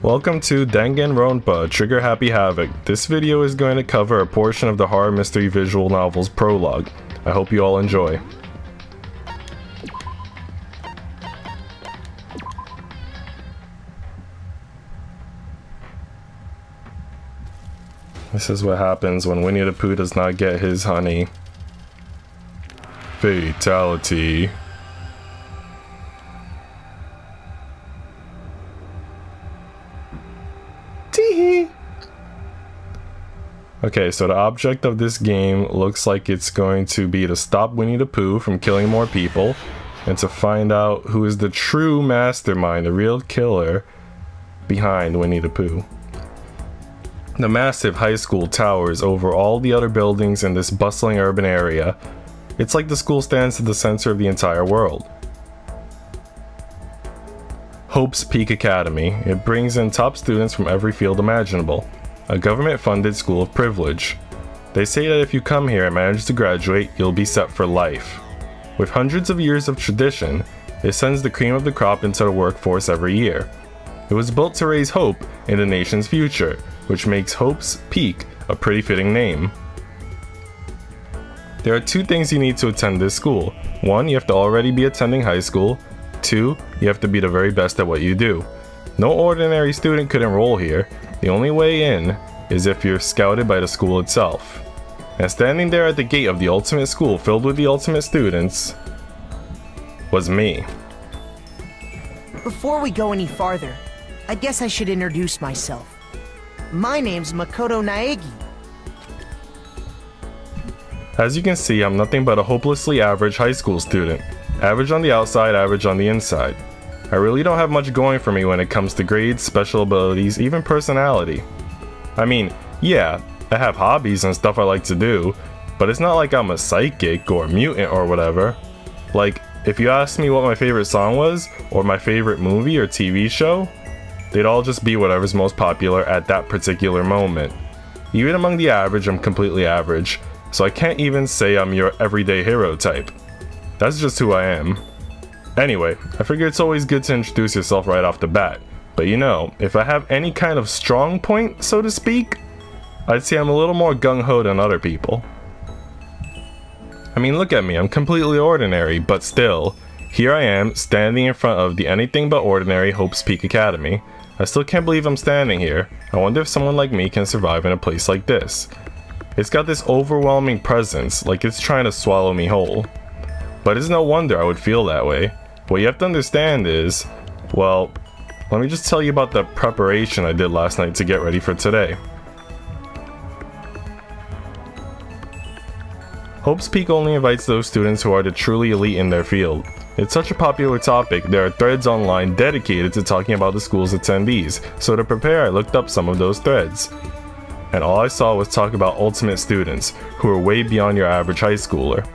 Welcome to Danganronpa Trigger Happy Havoc. This video is going to cover a portion of the horror mystery visual novel's prologue. I hope you all enjoy. This is what happens when Winnie the Pooh does not get his honey. Fatality. Teehee. Okay, so the object of this game looks like it's going to be to stop Winnie the Pooh from killing more people and to find out who is the true mastermind, the real killer behind Winnie the Pooh. The massive high school towers over all the other buildings in this bustling urban area. It's like the school stands at the center of the entire world. Hope's Peak Academy. It brings in top students from every field imaginable. A government-funded school of privilege. They say that if you come here and manage to graduate, you'll be set for life. With hundreds of years of tradition, it sends the cream of the crop into the workforce every year. It was built to raise hope in the nation's future, which makes Hope's Peak a pretty fitting name. There are two things you need to attend this school. One, you have to already be attending high school. Two, you have to be the very best at what you do. No ordinary student could enroll here. The only way in is if you're scouted by the school itself. And standing there at the gate of the ultimate school filled with the ultimate students was me. Before we go any farther, I guess I should introduce myself. My name's Makoto Naegi. As you can see, I'm nothing but a hopelessly average high school student. Average on the outside, average on the inside. I really don't have much going for me when it comes to grades, special abilities, even personality. I mean, yeah, I have hobbies and stuff I like to do, but it's not like I'm a psychic or a mutant or whatever. Like, if you asked me what my favorite song was, or my favorite movie or TV show, they'd all just be whatever's most popular at that particular moment. Even among the average, I'm completely average, so I can't even say I'm your everyday hero type. That's just who I am. Anyway, I figure it's always good to introduce yourself right off the bat, but you know, if I have any kind of strong point, so to speak, I'd say I'm a little more gung-ho than other people. I mean, look at me, I'm completely ordinary, but still, here I am, standing in front of the anything but ordinary Hope's Peak Academy. I still can't believe I'm standing here. I wonder if someone like me can survive in a place like this. It's got this overwhelming presence, like it's trying to swallow me whole. But it's no wonder I would feel that way. What you have to understand is, well, let me just tell you about the preparation I did last night to get ready for today. Hope's Peak only invites those students who are the truly elite in their field. It's such a popular topic, there are threads online dedicated to talking about the school's attendees, so to prepare I looked up some of those threads. And all I saw was talk about ultimate students, who are way beyond your average high schooler.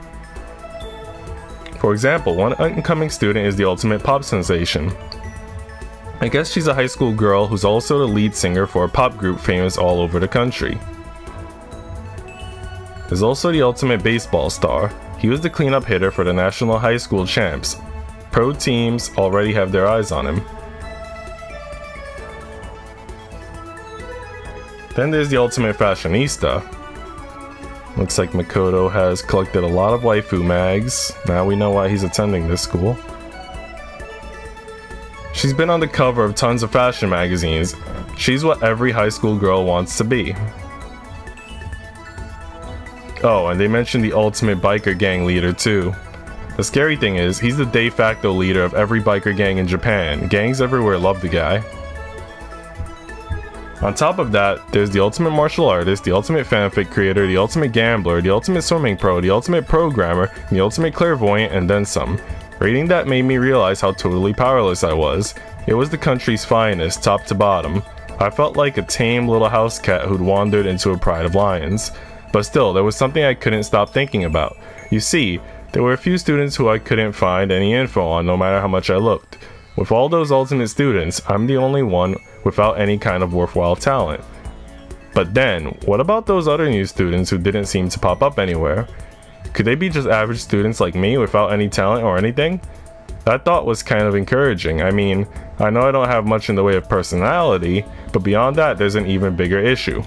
For example, one incoming student is the ultimate pop sensation. I guess she's a high school girl who's also the lead singer for a pop group famous all over the country. There's also the ultimate baseball star. He was the cleanup hitter for the national high school champs. Pro teams already have their eyes on him. Then there's the ultimate fashionista. Looks like Makoto has collected a lot of waifu mags. Now we know why he's attending this school. She's been on the cover of tons of fashion magazines. She's what every high school girl wants to be. Oh, and they mentioned the ultimate biker gang leader too. The scary thing is, he's the de facto leader of every biker gang in Japan. Gangs everywhere love the guy. On top of that, there's the ultimate martial artist, the ultimate fanfic creator, the ultimate gambler, the ultimate swimming pro, the ultimate programmer, the ultimate clairvoyant, and then some. Reading that made me realize how totally powerless I was. It was the country's finest, top to bottom. I felt like a tame little house cat who'd wandered into a pride of lions. But still, there was something I couldn't stop thinking about. You see, there were a few students who I couldn't find any info on no matter how much I looked. With all those ultimate students, I'm the only one without any kind of worthwhile talent. But then, what about those other new students who didn't seem to pop up anywhere? Could they be just average students like me without any talent or anything? That thought was kind of encouraging. I mean, I know I don't have much in the way of personality, but beyond that, there's an even bigger issue.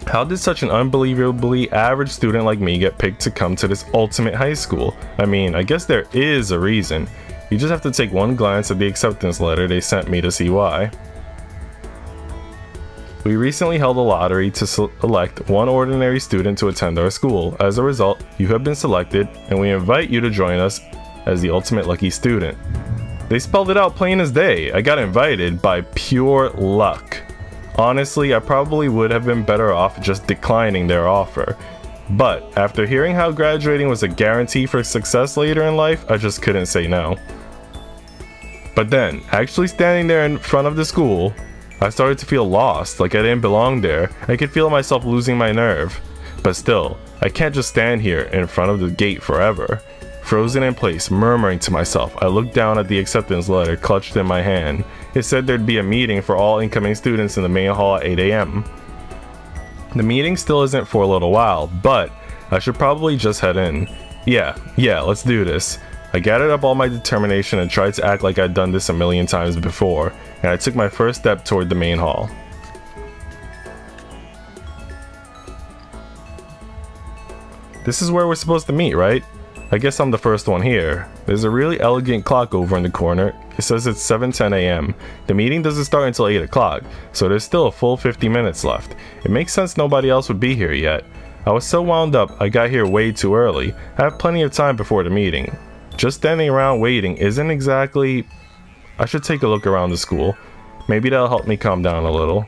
How did such an unbelievably average student like me get picked to come to this ultimate high school? I mean, I guess there is a reason. You just have to take one glance at the acceptance letter they sent me to see why. We recently held a lottery to select one ordinary student to attend our school. As a result, you have been selected, and we invite you to join us as the ultimate lucky student. They spelled it out plain as day. I got invited by pure luck. Honestly, I probably would have been better off just declining their offer. But after hearing how graduating was a guarantee for success later in life, I just couldn't say no. But then, actually standing there in front of the school, I started to feel lost, like I didn't belong there. I could feel myself losing my nerve. But still, I can't just stand here in front of the gate forever. Frozen in place, murmuring to myself, I looked down at the acceptance letter clutched in my hand. It said there'd be a meeting for all incoming students in the main hall at 8 a.m. The meeting still isn't for a little while, but I should probably just head in. Yeah, let's do this. I gathered up all my determination and tried to act like I'd done this a million times before, and I took my first step toward the main hall. This is where we're supposed to meet, right? I guess I'm the first one here. There's a really elegant clock over in the corner. It says it's 7:10 a.m. The meeting doesn't start until 8 o'clock, so there's still a full 50 minutes left. It makes sense nobody else would be here yet. I was so wound up, I got here way too early. I have plenty of time before the meeting. Just standing around waiting isn't exactly... I should take a look around the school. Maybe that'll help me calm down a little.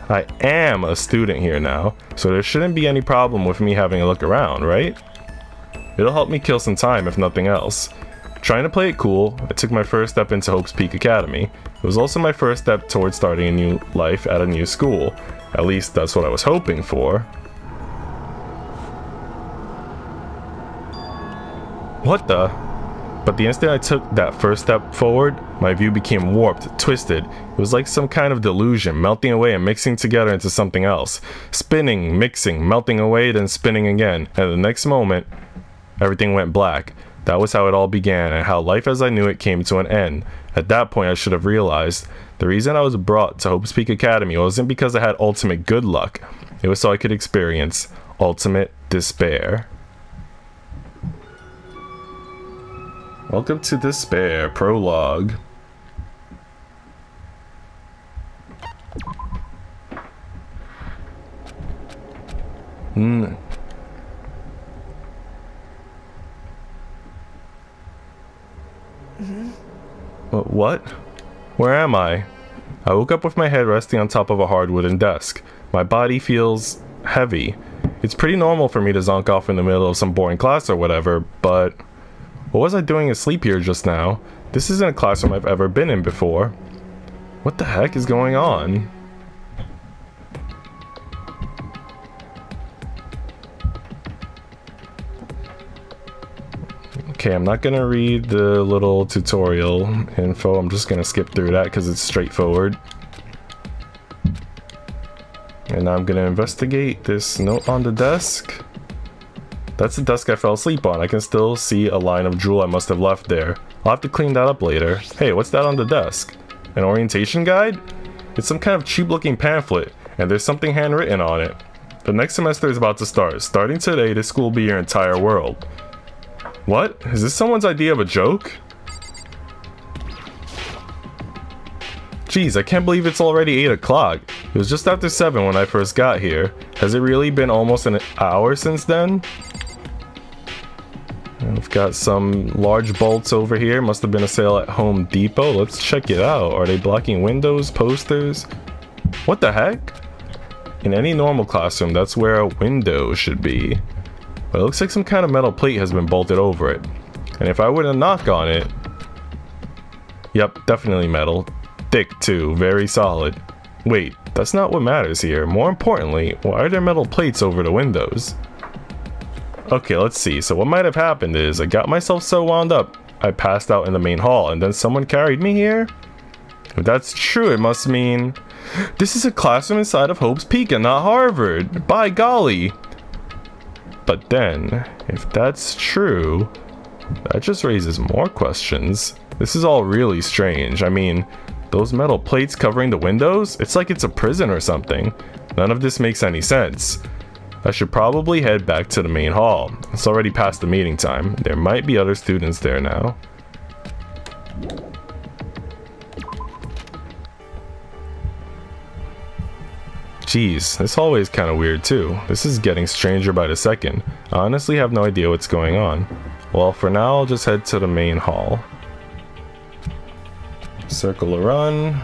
I am a student here now, so there shouldn't be any problem with me having a look around, right? It'll help me kill some time if nothing else. Trying to play it cool, I took my first step into Hope's Peak Academy. It was also my first step towards starting a new life at a new school. At least that's what I was hoping for. What the? But the instant I took that first step forward, my view became warped, twisted. It was like some kind of delusion, melting away and mixing together into something else. Spinning, mixing, melting away, then spinning again. And the next moment, everything went black. That was how it all began, and how life as I knew it came to an end. At that point, I should have realized the reason I was brought to Hope's Peak Academy wasn't because I had ultimate good luck. It was so I could experience ultimate despair. Welcome to Despair, Prologue. What? Where am I? I woke up with my head resting on top of a hard wooden desk. My body feels heavy. It's pretty normal for me to zonk off in the middle of some boring class or whatever, but what was I doing asleep here just now? This isn't a classroom I've ever been in before. What the heck is going on? Okay, I'm not gonna read the little tutorial info. I'm just gonna skip through that because it's straightforward. And I'm gonna investigate this note on the desk. That's the desk I fell asleep on. I can still see a line of drool I must have left there. I'll have to clean that up later. Hey, what's that on the desk? An orientation guide? It's some kind of cheap looking pamphlet, and there's something handwritten on it. The next semester is about to start. Starting today, this school will be your entire world. What? Is this someone's idea of a joke? Jeez, I can't believe it's already 8 o'clock. It was just after 7 when I first got here. Has it really been almost an hour since then? And we've got some large bolts over here. Must have been a sale at Home Depot. Let's check it out. Are they blocking windows, posters? What the heck? In any normal classroom, that's where a window should be. But it looks like some kind of metal plate has been bolted over it. And if I were to knock on it... Yep, definitely metal. Thick too, very solid. Wait, that's not what matters here. More importantly, why are there metal plates over the windows? Okay, let's see. So what might have happened is I got myself so wound up, I passed out in the main hall and then someone carried me here? If that's true, it must mean... This is a classroom inside of Hope's Peak and not Harvard. By golly. But then, if that's true, That just raises more questions. This is all really strange. I mean, those metal plates covering the windows? It's like it's a prison or something. None of this makes any sense. I should probably head back to the main hall. It's already past the meeting time. There might be other students there now. Jeez, this hallway is kind of weird too. This is getting stranger by the second. I honestly have no idea what's going on. Well, for now, I'll just head to the main hall. Circle to run.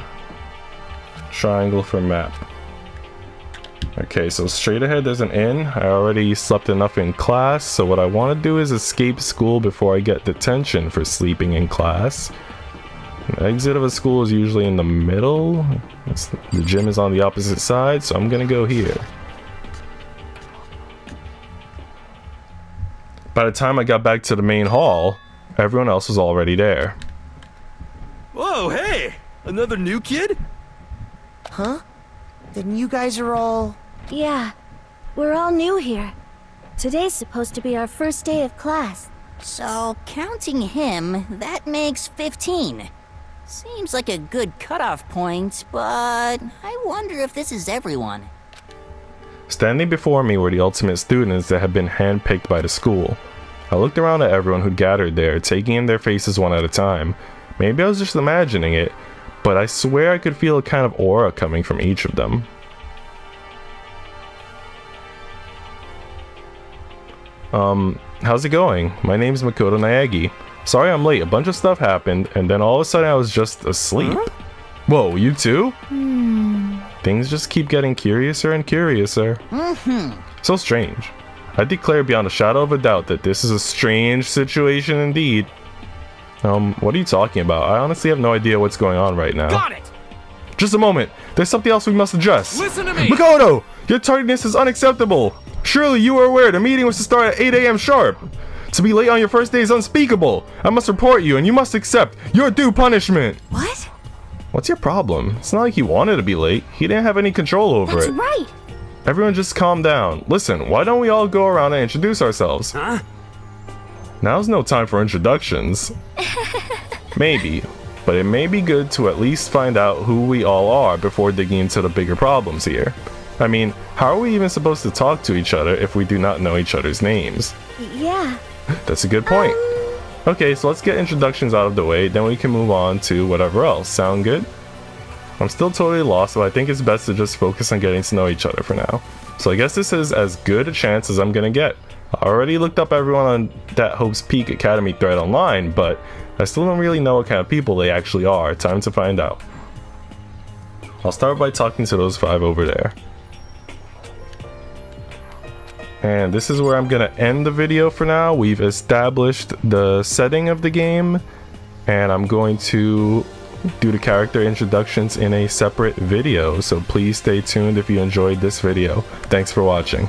Triangle for map. Okay, so straight ahead there's an inn. I already slept enough in class, so what I want to do is escape school before I get detention for sleeping in class. The exit of a school is usually in the middle. The gym is on the opposite side, so I'm gonna go here. By the time I got back to the main hall, everyone else was already there. Whoa, hey! Another new kid? Huh? Then you guys are all... Yeah, we're all new here. Today's supposed to be our first day of class. So, counting him, that makes 15. Seems like a good cutoff point, but I wonder if this is everyone. Standing before me were the ultimate students that had been handpicked by the school. I looked around at everyone who gathered there, taking in their faces one at a time. Maybe I was just imagining it, but I swear I could feel a kind of aura coming from each of them. How's it going? My name's Makoto Naegi. Sorry I'm late, a bunch of stuff happened, and then all of a sudden I was just asleep. Huh? Whoa, you too? Things just keep getting curiouser and curiouser. So strange. I declare beyond a shadow of a doubt that this is a strange situation indeed. What are you talking about? I honestly have no idea what's going on right now. Got it! Just a moment. There's something else we must address. Listen to me! Makoto! Your tardiness is unacceptable. Surely you were aware the meeting was to start at 8 AM sharp. To be late on your first day is unspeakable. I must report you and you must accept your due punishment. What? What's your problem? It's not like he wanted to be late. He didn't have any control over it. That's right. Everyone just calm down. Listen, why don't we all go around and introduce ourselves? Huh? Now's no time for introductions. Maybe, but it may be good to at least find out who we all are before digging into the bigger problems here. I mean, how are we even supposed to talk to each other if we do not know each other's names? Yeah. That's a good point. Okay, so let's get introductions out of the way, then we can move on to whatever else. Sound good? I'm still totally lost, but I think it's best to just focus on getting to know each other for now. So I guess this is as good a chance as I'm gonna get. I already looked up everyone on that Hope's Peak Academy thread online, but I still don't really know what kind of people they actually are. Time to find out. I'll start by talking to those 5 over there. And this is where I'm gonna end the video for now. We've established the setting of the game, and I'm going to do the character introductions in a separate video, so please stay tuned if you enjoyed this video. Thanks for watching.